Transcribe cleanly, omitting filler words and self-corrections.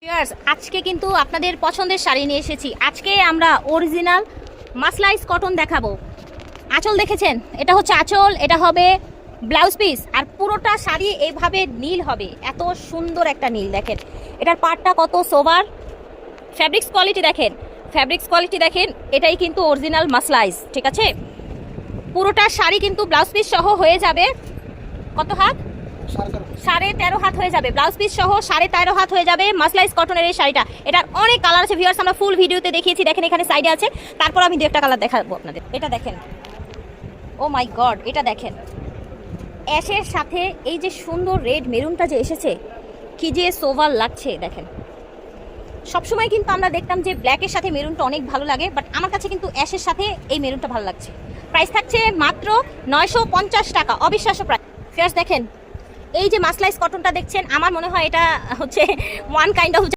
Viewers, আজকে কিন্তু আপনাদের পছন্দের শাড়ি নিয়ে এসেছি। আজকে আমরা অরিজিনাল মাসলাইজ কটন দেখাবো। আঁচল দেখেছেন, এটা হচ্ছে আঁচল, এটা হবে ব্লাউজ পিস, আর পুরোটা শাড়ি এইভাবে নীল হবে। এত সুন্দর একটা নীল দেখেন, এটার পাড়টা কত সোবার। ফ্যাব্রিক্স কোয়ালিটি দেখেন, এটাই কিন্তু অরিজিনাল মাসলাইজ, ঠিক আছে। পুরোটা শাড়ি কিন্তু ব্লাউজ পিস সহ হয়ে যাবে কত হাত? 13.5 হাত হয়ে যাবে। ব্লাউজ পিস সহ 13.5 হাত হয়ে যাবে মাসলাইজ কটনের এই শাড়িটা। এটার অনেক কালার আছে ভিউয়ার্স, আমরা ফুল ভিডিওতে দেখিয়েছি। দেখেন এখানে সাইডে আছে, তারপর আমি 2-একটা কালার দেখাবো আপনাদের। এটা দেখেন, ও মাই গড, এটা দেখেন অ্যাশের সাথে এই যে সুন্দর রেড মেরুনটা যে এসেছে, কি যে সোভার লাগছে দেখেন। সবসময় কিন্তু আমরা দেখতাম যে ব্ল্যাকের সাথে মেরুনটা অনেক ভালো লাগে, বাট আমার কাছে কিন্তু অ্যাশের সাথে এই মেরুনটা ভালো লাগছে। প্রাইস থাকছে মাত্র 950 টাকা, অবিশ্বাস্য প্রাইস। ফিয়ার্স দেখেন, এই যে মাসলাইজ কটনটা দেখছেন, আমার মনে হয় এটা হচ্ছে ওয়ান কাইন্ড অফ